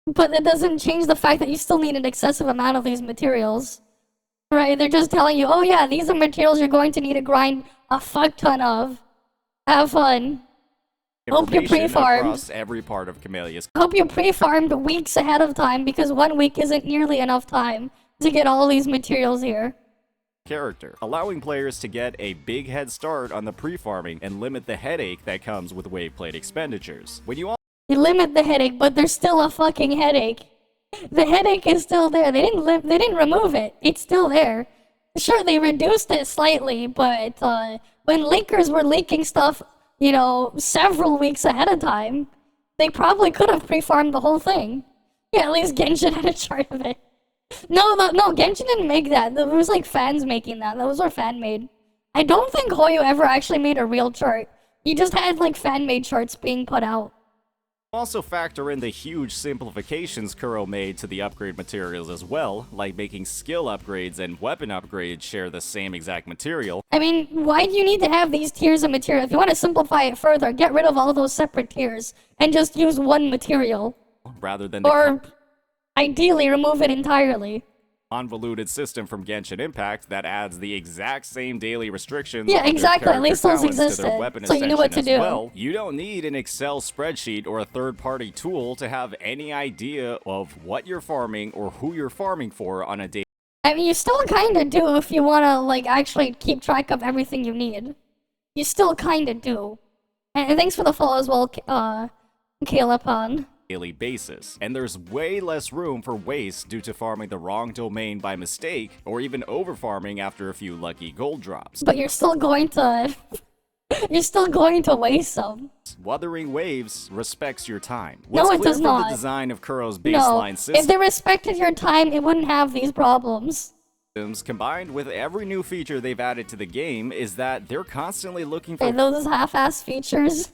But that doesn't change the fact that you still need an excessive amount of these materials. Right? They're just telling you, oh yeah, these are materials you're going to need to grind a fuck ton of. Have fun. Hope you pre-farmed. Across every part of Camellia's. Hope you pre-farmed weeks ahead of time, because 1 week isn't nearly enough time to get all these materials here. Character, allowing players to get a big head start on the pre-farming and limit the headache that comes with wave plate expenditures. When you limit the headache, but there's still a fucking headache. The headache is still there. They didn't remove it. It's still there. Sure, they reduced it slightly, but when leakers were leaking stuff, you know, several weeks ahead of time, they probably could have pre-farmed the whole thing. Yeah, at least Genshin had a chart of it. No, Genshin didn't make that. There was like fans making that. Those were fan-made. I don't think Hoyo ever actually made a real chart. He just had like fan-made charts being put out. Also factor in the huge simplifications Kuro made to the upgrade materials as well, like making skill upgrades and weapon upgrades share the same exact material. I mean, why do you need to have these tiers of material? If you want to simplify it further, get rid of all those separate tiers and just use one material. Rather than ideally, remove it entirely. Convoluted system from Genshin Impact that adds the exact same daily restrictions. Yeah, exactly. At least those existed, so you knew what to do. Well, you don't need an Excel spreadsheet or a third-party tool to have any idea of what you're farming or who you're farming for on a daily. I mean, you still kind of do if you want to like actually keep track of everything you need. You still kind of do. And thanks for the follow as well, Caleb on. Daily basis, and there's way less room for waste due to farming the wrong domain by mistake, or even over farming after a few lucky gold drops. But you're still going to waste some. Wuthering Waves respects your time. No, it does not. The design of Kuro's baseline system. If they respected your time, it wouldn't have these problems. Combined with every new feature they've added to the game is that they're constantly looking for those half-ass features,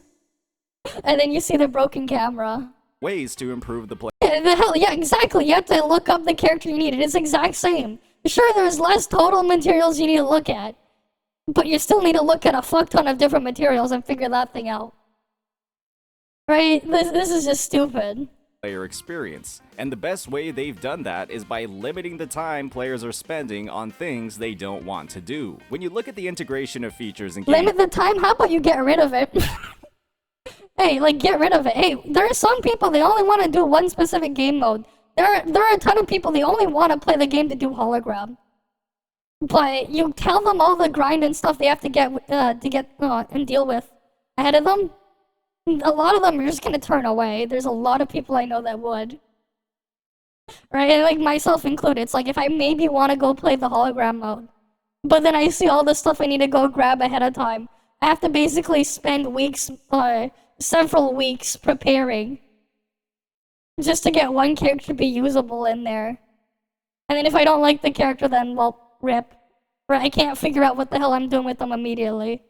and then you see the broken camera. Ways to improve the play. Yeah, exactly. You have to look up the character you need. It's the exact same. Sure, there's less total materials you need to look at, but you still need to look at a fuck ton of different materials and figure that thing out. Right? This is just stupid. Player experience. And the best way they've done that is by limiting the time players are spending on things they don't want to do. When you look at the integration of features and limit the time? How about you get rid of it? Hey, like, get rid of it. Hey, there are some people, they only want to do one specific game mode. There are a ton of people, they only want to play the game to do hologram. but you tell them all the grind and stuff they have to get and deal with ahead of them. A lot of them are just gonna turn away. There's a lot of people I know that would. Right, and like myself included. It's like if I maybe want to go play the hologram mode, but then I see all the stuff I need to go grab ahead of time. I have to basically spend weeks, several weeks preparing just to get one character to be usable in there. And then if I don't like the character, then, well, rip. Or I can't figure out what the hell I'm doing with them immediately.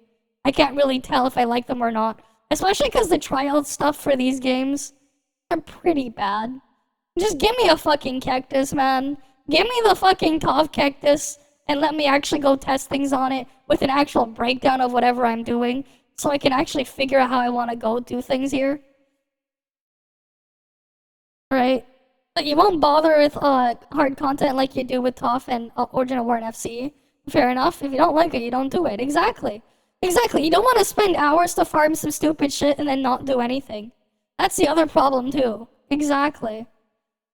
I can't really tell if I like them or not. Especially because the trial stuff for these games are pretty bad. Just give me a fucking cactus, man. Give me the fucking top cactus and let me actually go test things on it with an actual breakdown of whatever I'm doing so I can actually figure out how I want to go do things here. Right? But you won't bother with hard content like you do with TOF and Original War and FC. Fair enough. If you don't like it, you don't do it. Exactly. Exactly. You don't want to spend hours to farm some stupid shit and then not do anything. That's the other problem too. Exactly.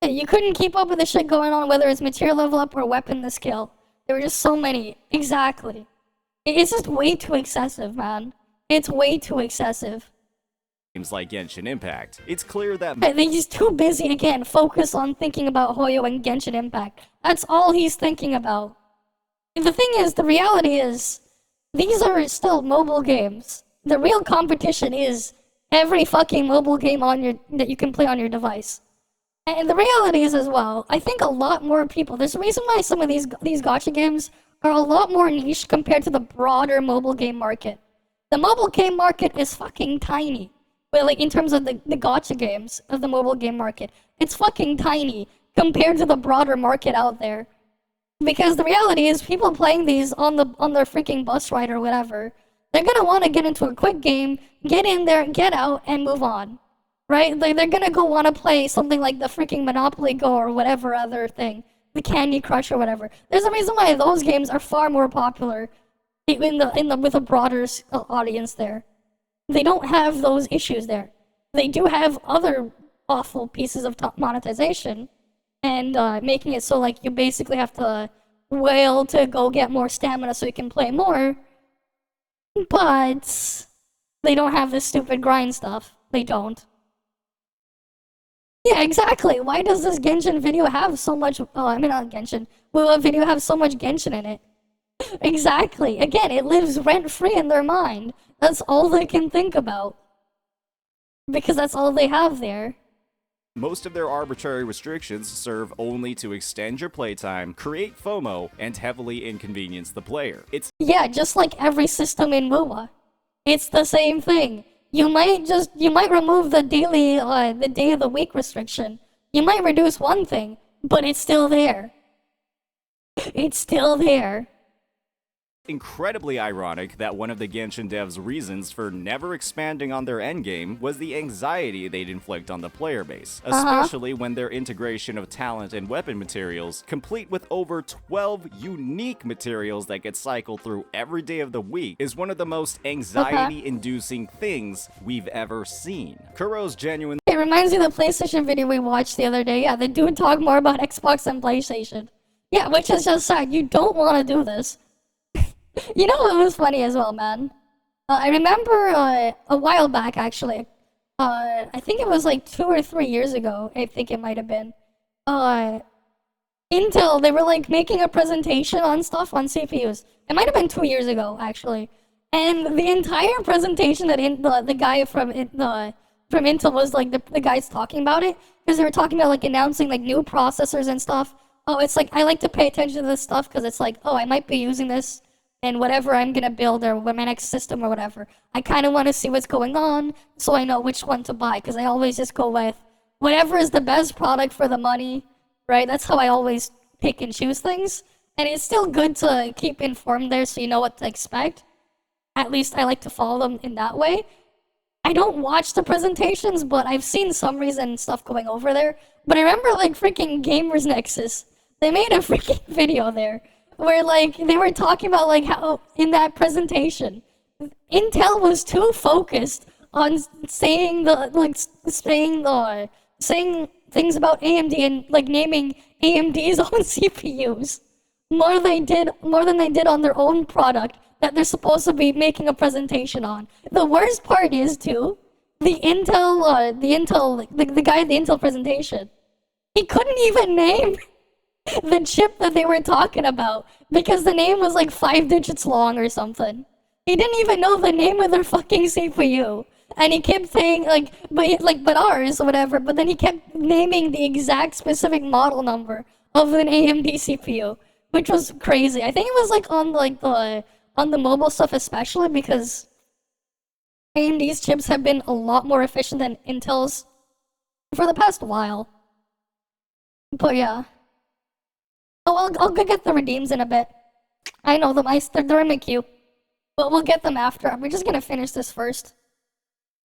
You couldn't keep up with the shit going on, whether it's material level up or weapon the skill. There were just so many. Exactly. It's just way too excessive, man. It's way too excessive. Games like Genshin Impact, it's clear that They're just too busy, again, focused on thinking about Hoyo and Genshin Impact. That's all he's thinking about. The thing is, the reality is, these are still mobile games. The real competition is every fucking mobile game that you can play on your device. And the reality is as well, I think a lot more people, there's a reason why some of these gacha games are a lot more niche compared to the broader mobile game market. The mobile game market is fucking tiny. But like in terms of the gacha games of the mobile game market, it's fucking tiny compared to the broader market out there. Because the reality is people playing these on their freaking bus ride or whatever, they're gonna want to get into a quick game, get in there, get out, and move on. Right? They're gonna go want to play something like the freaking Monopoly Go or whatever other thing, the Candy Crush or whatever. There's a reason why those games are far more popular with a broader audience there. They don't have those issues there. They do have other awful pieces of monetization and making it so like you basically have to wail to go get more stamina so you can play more. But they don't have this stupid grind stuff. They don't. Yeah, exactly. Why does this Genshin video have so much, not Genshin, WuWa video have so much Genshin in it? Exactly. Again, it lives rent-free in their mind. That's all they can think about. Because that's all they have there. most of their arbitrary restrictions serve only to extend your playtime, create FOMO, and heavily inconvenience the player. Yeah, just like every system in WuWa. It's the same thing. You might remove the daily, the day of the week restriction. You might reduce one thing, but it's still there. It's still there. Incredibly ironic that one of the Genshin devs' reasons for never expanding on their endgame was the anxiety they'd inflict on the player base, especially when their integration of talent and weapon materials, complete with over 12 unique materials that get cycled through every day of the week, is one of the most anxiety-inducing things we've ever seen. Kuro's genuine. It reminds me of the PlayStation video we watched the other day. Yeah, the dude talked more about Xbox than PlayStation. Yeah, which is just sad. You don't want to do this. You know what was funny as well, man? I remember a while back, actually. I think it was like 2 or 3 years ago. I think it might have been. Intel, they were like making a presentation on stuff on CPUs. It might have been 2 years ago, actually. And the entire presentation that the guy from Intel was like the guys talking about it, because they were talking about like announcing like new processors and stuff. Oh, it's like I like to pay attention to this stuff because it's like, oh, I might be using this and whatever I'm gonna build or my next system or whatever. I kind of want to see what's going on so I know which one to buy, because I always just go with whatever is the best product for the money, right? That's how I always pick and choose things. And it's still good to keep informed there so you know what to expect. At least I like to follow them in that way. I don't watch the presentations, but I've seen summaries and stuff going over there. But I remember like freaking Gamers Nexus, they made a freaking video there where like they were talking about like how in that presentation Intel was too focused on saying things about AMD and like naming AMD's own CPUs. more than they did on their own product that they're supposed to be making a presentation on. The worst part is too, the guy at the Intel presentation, he couldn't even name the chip that they were talking about because the name was like 5 digits long or something. He didn't even know the name of their fucking CPU. And he kept saying but ours or whatever, but then he kept naming the exact specific model number of an AMD CPU, which was crazy. I think it was like on the mobile stuff especially because AMD's chips have been a lot more efficient than Intel's for the past while. But yeah. Oh, I'll go get the redeems in a bit. I know them. They're in my queue. But we'll get them after. We're just gonna finish this first.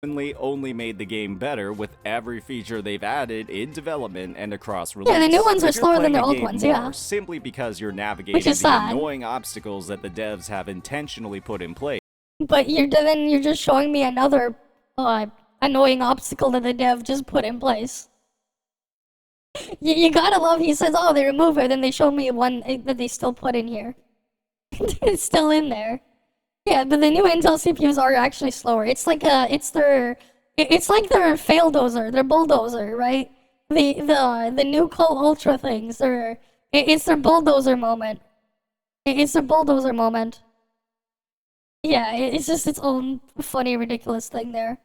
Only made the game better with every feature they've added in development and across release. Yeah, the new ones are slower than the old ones, yeah. Simply because you're navigating the annoying obstacles that the devs have intentionally put in place. But you're just showing me another annoying obstacle that the dev just put in place. You gotta love, he says, oh, they remove it, then they show me one that they still put in here. It's still in there. Yeah, but the new Intel CPUs are actually slower. It's like their fail dozer, their bulldozer, right? The new Cole Ultra things. It's their bulldozer moment. It's their bulldozer moment. Yeah, it's just its own funny, ridiculous thing there.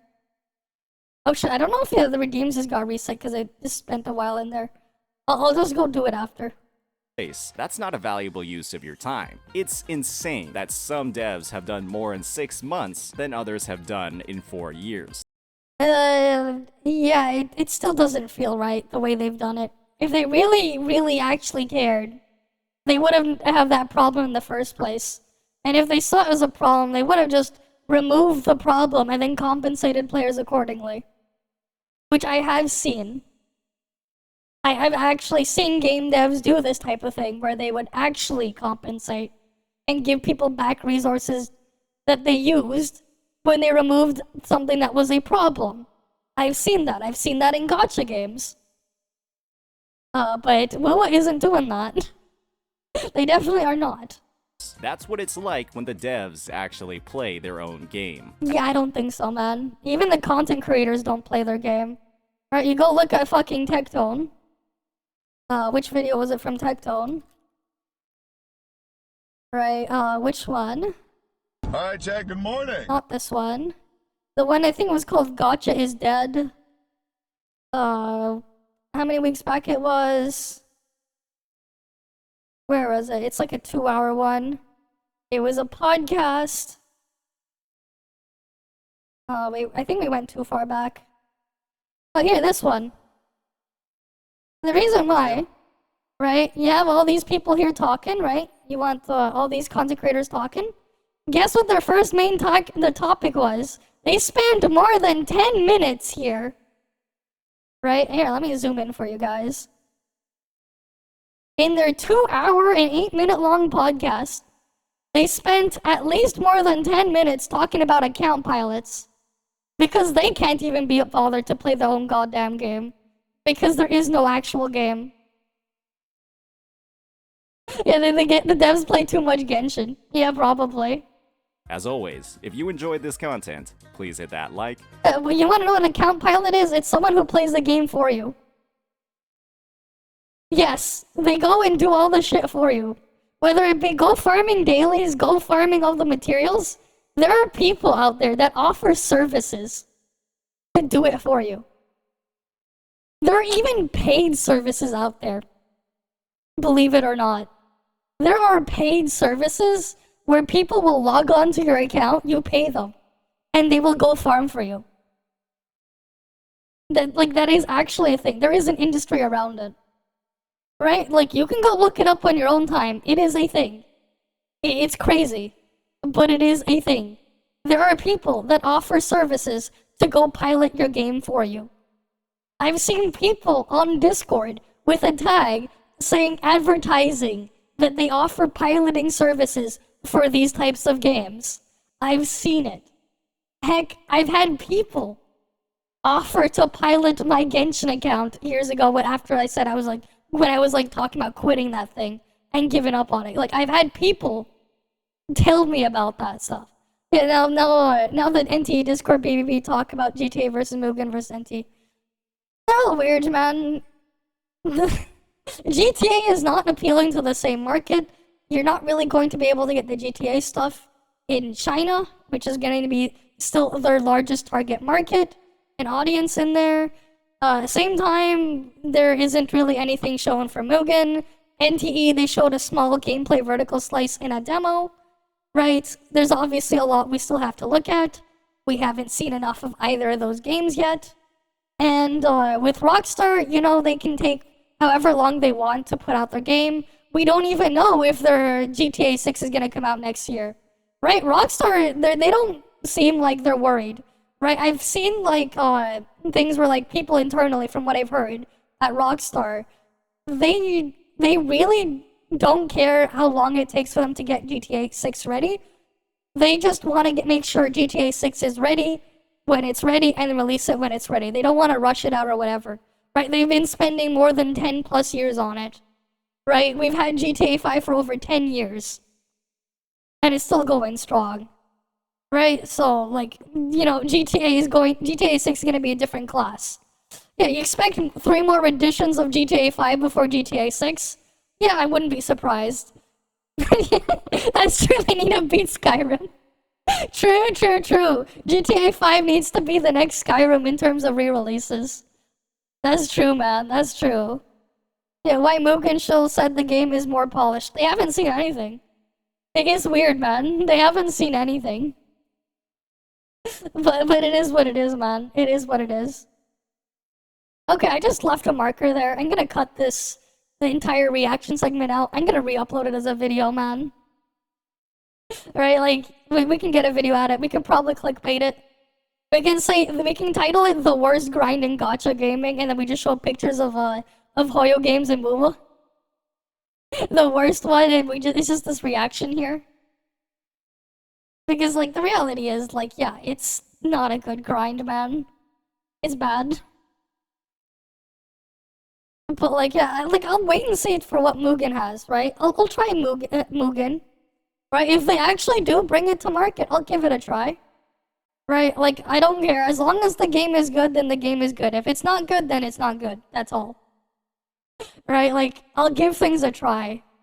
Oh shit, I don't know if the redeems just got reset because I just spent a while in there. I'll just go do it after. That's not a valuable use of your time. It's insane that some devs have done more in 6 months than others have done in 4 years. Yeah, it still doesn't feel right the way they've done it. If they really, really actually cared, they wouldn't have that problem in the first place. And if they saw it as a problem, they would have just removed the problem and then compensated players accordingly. Which I have seen. I've actually seen game devs do this type of thing where they would actually compensate and give people back resources that they used when they removed something that was a problem. I've seen that. I've seen that in Gacha games. But WuWa isn't doing that. They definitely are not. That's what it's like when the devs actually play their own game. Yeah, I don't think so, man. Even the content creators don't play their game. Alright, you go look at fucking Tectone. Which video was it from Tectone? Right, which one? Alright, Chad, good morning. Not this one. The one I think was called Gacha is Dead. How many weeks back it was? Where was it? It's like a 2-hour one. It was a podcast. I think we went too far back. Oh, here, this one. The reason why, right? You have all these people here talking, right? You want all these content creators talking. Guess what their first main the topic was? They spent more than 10 minutes here. Right? Here, let me zoom in for you guys. In their 2-hour and 8-minute long podcast, they spent at least more than 10 minutes talking about account pilots. Because they can't even be bothered to play their own goddamn game. Because there is no actual game. Yeah, the devs play too much Genshin. Yeah, probably. As always, if you enjoyed this content, please hit that like. Well, you want to know what an account pilot is? It's someone who plays the game for you. Yes, they go and do all the shit for you. Whether it be go farming dailies, go farming all the materials, there are people out there that offer services to do it for you. There are even paid services out there. Believe it or not. There are paid services where people will log on to your account, you pay them, and they will go farm for you. That is actually a thing. There is an industry around it. Right? Like, you can go look it up on your own time. It is a thing. It's crazy, but it is a thing. There are people that offer services to go pilot your game for you. I've seen people on Discord with a tag saying advertising that they offer piloting services for these types of games. I've seen it. Heck, I've had people offer to pilot my Genshin account years ago after I said when I was talking about quitting that thing. and given up on it. Like, I've had people tell me about that stuff. Yeah, now that NT Discord BBB talk about GTA versus Mugen versus NT. They're all weird, man. GTA is not appealing to the same market. You're not really going to be able to get the GTA stuff in China, which is going to be still their largest target market and audience in there. Same time, there isn't really anything shown for Mugen. NTE, they showed a small gameplay vertical slice in a demo, right? There's obviously a lot we still have to look at. We haven't seen enough of either of those games yet. And with Rockstar, you know, they can take however long they want to put out their game. We don't even know if their GTA 6 is going to come out next year, right? Rockstar, they don't seem like they're worried, right? I've seen like things where like people internally, from what I've heard at Rockstar, they really don't care how long it takes for them to get GTA 6 ready. They just want to make sure GTA 6 is ready when it's ready and release it when it's ready. They don't want to rush it out or whatever, right? They've been spending more than 10 plus years on it, right? We've had GTA 5 for over 10 years and it's still going strong, right? So like, you know, GTA 6 is going to be a different class. Yeah, you expect 3 more editions of GTA 5 before GTA 6? Yeah, I wouldn't be surprised. That's true, they need to beat Skyrim. True. GTA 5 needs to be the next Skyrim in terms of re-releases. That's true, man, that's true. Yeah, White Mugen Show said the game is more polished. They haven't seen anything. It is weird, man. They haven't seen anything. But it is what it is, man. It is what it is. Okay, I just left a marker there. I'm gonna cut the entire reaction segment out. I'm gonna re-upload it as a video, man. Right, like, we can get a video at it. We could probably clickbait it. We can title it The Worst Grind in Gacha Gaming, and then we just show pictures of Hoyo games and WuWa. The worst one, and it's just this reaction here. Because, like, the reality is, like, yeah, it's not a good grind, man. It's bad. But, like, yeah, like, I'll wait and see for what Mugen has, right? I'll try Mugen. Right, if they actually do bring it to market, I'll give it a try. Right, like, I don't care. As long as the game is good, then the game is good. If it's not good, then it's not good. That's all. Right, like, I'll give things a try.